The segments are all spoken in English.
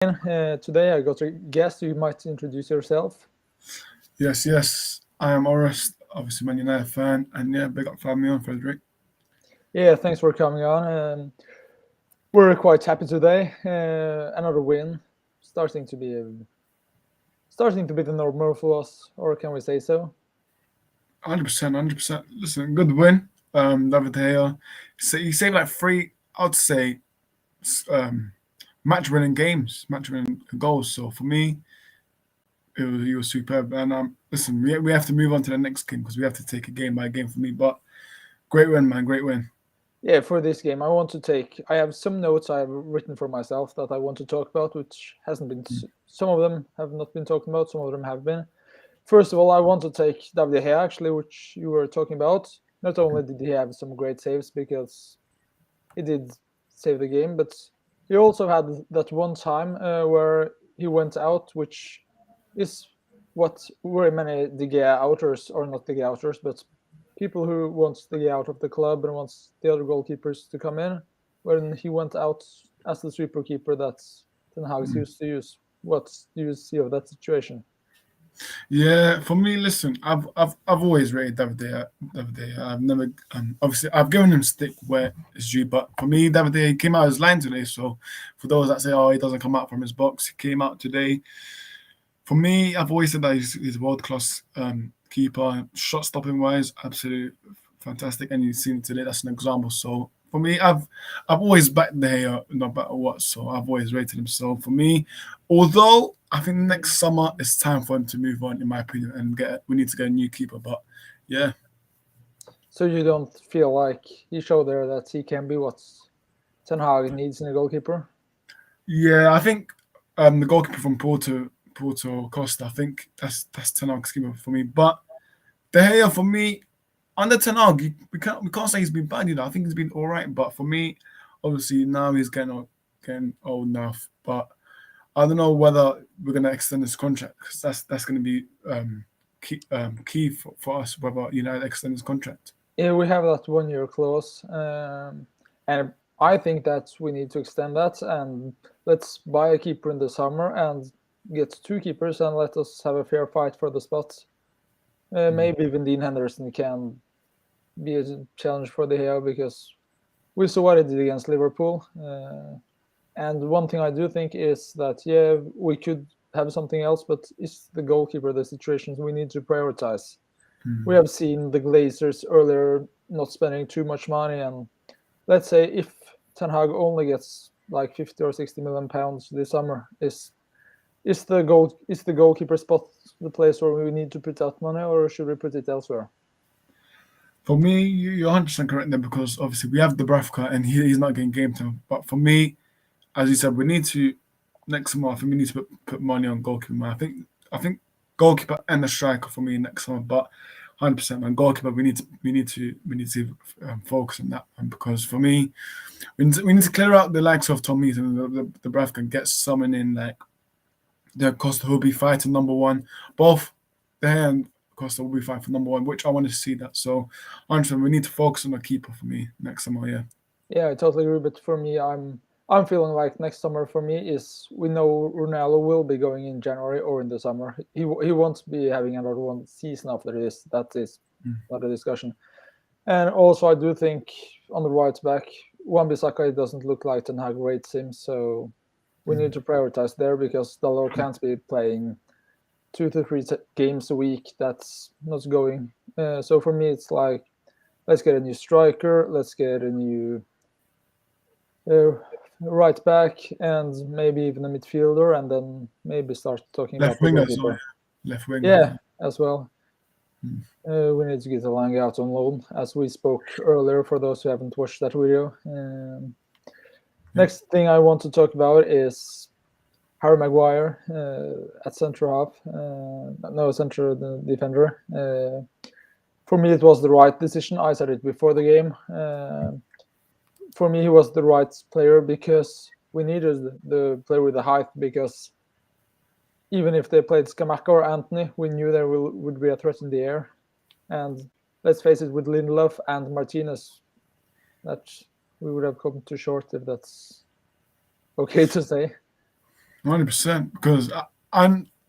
Today I got a guest. You might introduce yourself. Yes. I am Orest, obviously Man United fan, and yeah, big up family on Frederick. Yeah, thanks for coming on. We're quite happy today. Another win, starting to be starting to be the normal for us, or can we say so? 100%, 100%. Listen, good win. David De Gea, so he saved like three, I'd say, um, match-winning games, match-winning goals. So for me, he was superb. And listen, we have to move on to the next game because we have to take it game by game for me. But great win, man, great win. Yeah, for this game, I want to take. I have some notes I have written for myself that I want to talk about, which hasn't been. Some of them have not been talked about. Some of them have been. First of all, I want to take David De Gea, actually, which you were talking about. Not only did he have some great saves because he did save the game, but he also had that one time where he went out, which is what very many De Gea outers, or not De Gea outers, but people who wants De Gea out of the club and wants the other goalkeepers to come in. When he went out as the sweeper keeper that Ten Hag used to use. What do you see of that situation? Yeah, for me, listen, I've always rated David De Gea. David De Gea. I've never, obviously, I've given him stick where it's due, but for me, David De Gea came out of his line today. So, for those that say, "Oh, he doesn't come out from his box," he came out today. For me, I've always said that he's world class keeper, shot stopping wise, absolutely fantastic, and you've seen it today. That's an example. So. For me, I've always backed De Gea no matter what, so I've always rated him. So for me, although I think next summer it's time for him to move on, in my opinion, and we need to get a new keeper. But yeah, So you don't feel like he showed there that he can be what Ten Hag needs in a goalkeeper? yeah, I think the goalkeeper from Porto Costa, I think that's Ten Hag's keeper for me. But De Gea for me under Ten Hag, we can't say he's been bad. I think he's been all right. But for me, obviously now he's getting old enough. But I don't know whether we're going to extend his contract because that's going to be key for us whether United extend his contract. Yeah, we have that 1 year clause, and I think that we need to extend that and let's buy a keeper in the summer and get two keepers and let us have a fair fight for the spot. Maybe even Dean Henderson can be a challenge for the Gea because we saw what he did against Liverpool. And one thing I do think is that yeah, we could have something else, but is the goalkeeper the situations we need to prioritize? We have seen the Glazers earlier not spending too much money, and let's say if Ten Hag only gets like 50 or 60 million pounds this summer, is the goalkeeper spot the place where we need to put that money, or should we put it elsewhere? For me, you're 100% correct there because obviously we have Dubravka and he's not getting game time. But for me, as you said, we need to next summer. I think we need to put money on goalkeeper. Man. I think goalkeeper and the striker for me next summer. But 100% man, goalkeeper. We need to focus on that one because for me, we need to clear out the likes of Tom Heaton and the Bravka and get someone in like the Costa who'll be fighting number one. Both there and Costa will be fighting for number one, which I want to see that. So, 100%, we need to focus on a keeper for me next summer. Yeah. Yeah, I totally agree. But for me, I'm feeling like next summer for me is we know Ronaldo will be going in January or in the summer. He won't be having another one season after this. That is not a discussion. And also, I do think on the right back, Wan-Bissaka doesn't look like Ten Hag rates him, so we need to prioritize there because Dalot can't be playing 2 to 3 games a week. That's not going. So for me, it's like let's get a new striker, let's get a new uh, right back, and maybe even a midfielder, and then maybe start talking about Left the winger, sorry. goalkeeper. Left winger, Yeah, yeah. as well. We need to get Elanga out on loan, as we spoke earlier. For those who haven't watched that video, Yeah. next thing I want to talk about is Harry Maguire at centre half. No, centre defender. For me, it was the right decision. I said it before the game. For me, he was the right player because we needed the player with the height. Because even if they played Skamaka or Anthony, we knew there would be a threat in the air. And let's face it, with Lindelof and Martinez, that we would have come too short if that's okay to say. 100%. Because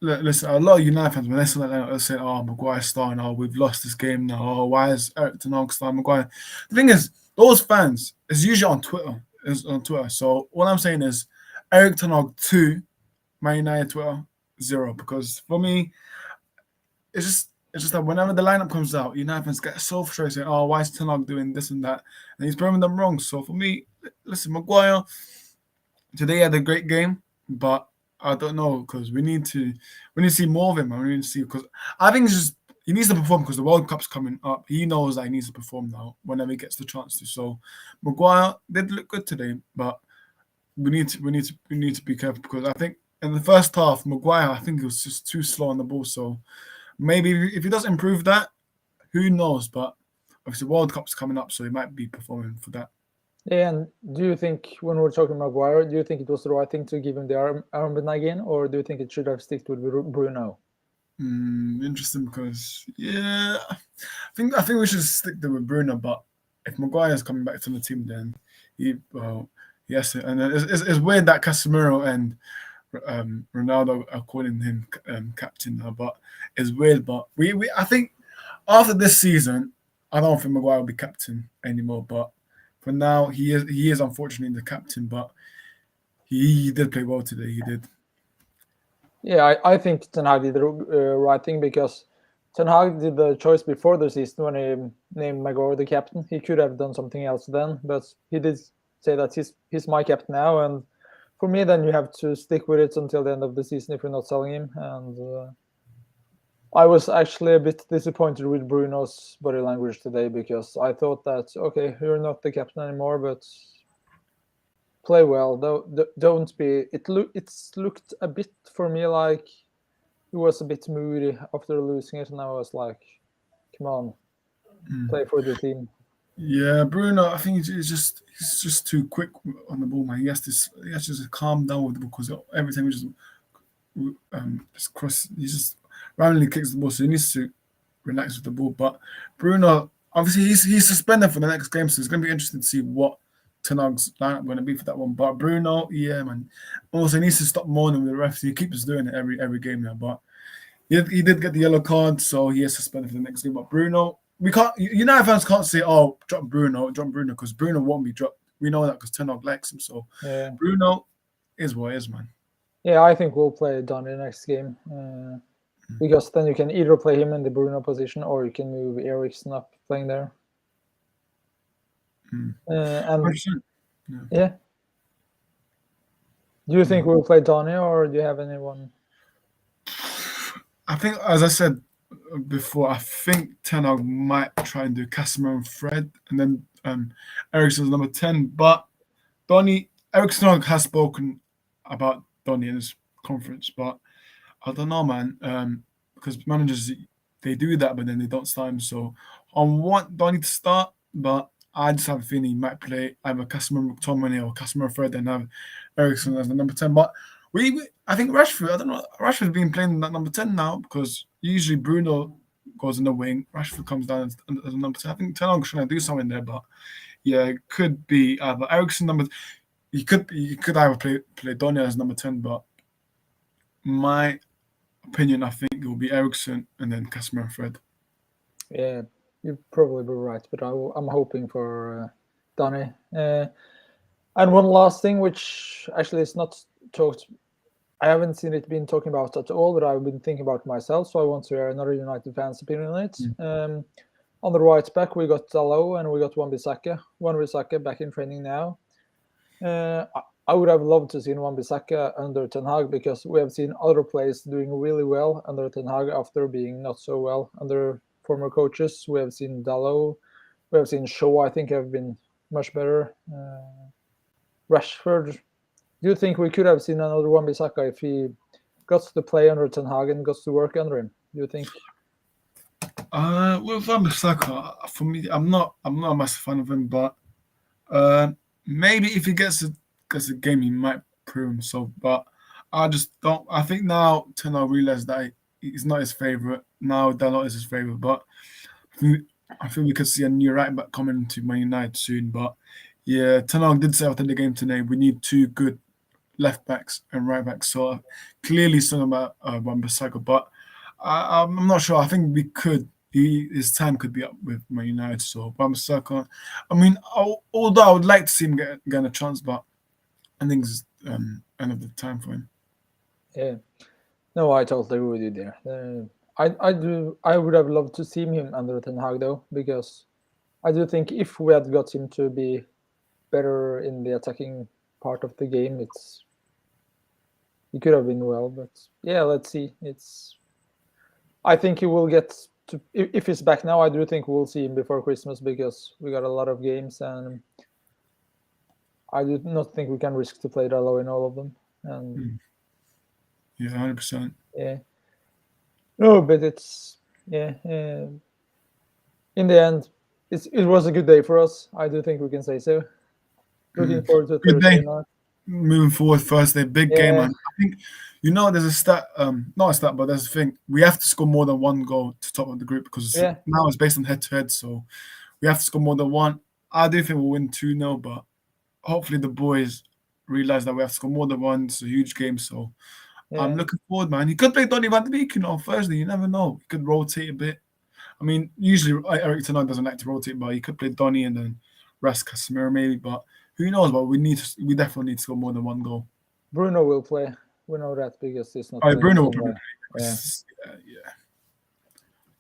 listen, a lot of United fans when they saw that lineup, they'll say, "Oh, Maguire's starting. Oh, we've lost this game now. Oh, why is Eric Ten Hag starting Maguire?" The thing is, those fans is usually on Twitter. Is on Twitter. So what I'm saying is, Eric Ten Hag 2, Man United Twitter 0. Because for me, it's just that whenever the lineup comes out, United fans get so frustrated, saying, "Oh, why is Ten Hag doing this and that?" And he's proving them wrong. So for me, listen, Maguire today had a great game, but I don't know because we need to see more of him. And we need to see because I think it's just he needs to perform because the World Cup's coming up. He knows that he needs to perform now whenever he gets the chance to. So Maguire did look good today, but we need to be careful because I think in the first half, Maguire I think he was just too slow on the ball. So maybe if he does improve that, who knows? But obviously World Cup's coming up, so he might be performing for that. Yeah, and do you think when we're talking Maguire, do you think it was the right thing to give him the armband again, or do you think it should have sticked with Bruno? Interesting because I think we should stick there with Bruno. But if Maguire is coming back to the team, then yes, and it's weird that Casemiro and Ronaldo are calling him captain now, but it's weird. But we I think after this season, I don't think Maguire will be captain anymore. But for now, he is unfortunately the captain. But he did play well today. He did. Yeah, I think Ten Hag did the right thing because Ten Hag did the choice before the season when he named Maguire the captain. He could have done something else then, but he did say that he's my captain now, and for me, then you have to stick with it until the end of the season if you're not selling him. And I was actually a bit disappointed with Bruno's body language today because I thought that okay, you're not the captain anymore, but play well. Don't be. It's looked a bit for me like he was a bit moody after losing it, and I was like, come on, play for the team. Yeah, Bruno. I think he's just too quick on the ball, man. He has to just calm down with the ball because every time he just cross, he just randomly kicks the ball. So he needs to relax with the ball. But Bruno, obviously, he's suspended for the next game, so it's going to be interesting to see what Ten Hag's lineup going to be for that one. But Bruno, yeah, man. Also, he needs to stop moaning with the refs. He keeps doing it every game now. But he did get the yellow card, so he is suspended for the next game. But Bruno, we can't. United fans can't say, "Oh, drop Bruno," because Bruno won't be dropped. We know that because Ten Hag likes him. So Yeah, Bruno is what is, man. yeah, I think we'll play Donny next game because then you can either play him in the Bruno position or you can move Ericsson up playing there. And 100%. yeah, do you think we'll play Donny or do you have anyone? I think, as I said before, I think Ten Hag might try and do Casemiro and Fred, and then Ericsson's number 10. But Ericsson has spoken about Donny in his conference, but I don't know, man, because managers they do that, but then they don't start him. So I want Donny to start, but I just have a feeling he might play either Casemiro McTominay or Casemiro Fred and have Ericsson as the number 10. But I think Rashford, I don't know, Rashford's been playing that number 10 now because usually Bruno goes in the wing, Rashford comes down as a number 10. I think Ten Hag's trying to do something there, but yeah, it could be either Ericsson number. You could either play Donny as number 10, but my opinion, I think it will be Ericsson and then Casemiro and Fred. Yeah, you're probably right, but I'm hoping for Donny. And one last thing, which actually is not talked, I haven't seen it being talking about at all, but I've been thinking about myself, so I want to hear another United fan's opinion on it. On the right back, we got Dalot and we got Wan-Bissaka. Wan-Bissaka back in training now. I would have loved to see Wan-Bissaka under Ten Hag because we have seen other players doing really well under Ten Hag after being not so well under former coaches. We have seen Dalot, we have seen Shaw, I think have been much better. Rashford, do you think we could have seen another Wan-Bissaka if he got to play under Ten Hag and got to work under him? Do you think? With Wan-Bissaka, for me, I'm not a massive fan of him, but maybe if he gets a game, he might prove himself. But I just don't. I think now Ten Hag realized that he's not his favorite. Now Dalot is his favorite, but I think we could see a new right back coming to Man United soon. But yeah, Ten Hag did say after the game today, we need two good left backs and right backs. So clearly something about Wan-Bissaka, but I'm not sure. I think we could. His time could be up with Man United. So Wan-Bissaka. I mean, although I would like to see him get a chance, but I think it's end of the time for him. Yeah. No, I totally agree with you there. I would have loved to see him under Ten Hag though, because I do think if we had got him to be better in the attacking part of the game, he could have been well. But yeah, let's see. I think he will get to, if he's back now. I do think we'll see him before Christmas because we got a lot of games, and I do not think we can risk to play Dalot in all of them. And Yeah, 100%. yeah, no, but it's in the end, it was a good day for us. I do think we can say so. Looking forward to Good Thursday day. night. Moving forward, Thursday, big game. Yeah. And I think there's a stat, not a stat, but there's a thing. We have to score more than one goal to top of the group because now it's based on head-to-head. So we have to score more than one. I do think we'll win 2-0, but hopefully the boys realize that we have to score more than one. It's a huge game, so I'm looking forward, man. He could play Donny van de Beek, on Thursday. You never know. He could rotate a bit. I mean, usually Erik Ten Hag doesn't like to rotate, but he could play Donny and then rest Casemiro maybe. But who knows? But we definitely need to score more than one goal. Bruno will play. We know that because he's not. Bruno will probably play. Yeah.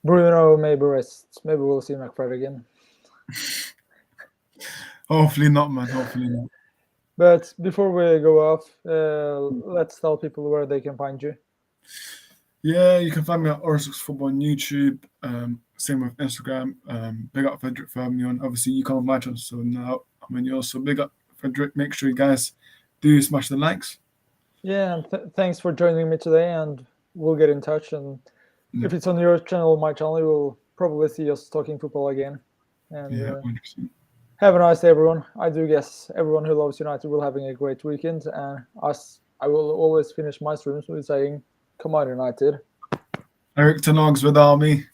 Bruno maybe rest. Maybe we'll see McFred again. Hopefully not, man. Hopefully not. But before we go off, let's tell people where they can find you. Yeah, you can find me at Orsox Football on YouTube. Same with Instagram. Big up Frederick for having me on. Obviously, you come on my channel, so now I'm on yours. So big up Frederick. Make sure you guys do smash the likes. Yeah, and thanks for joining me today. And we'll get in touch. And if it's on your channel, my channel, you will probably see us talking football again. And 100%. Have a nice day, everyone. I do guess everyone who loves United will having a great weekend. And I will always finish my streams with saying, "Come on, United." Erik Ten Hag's with Army.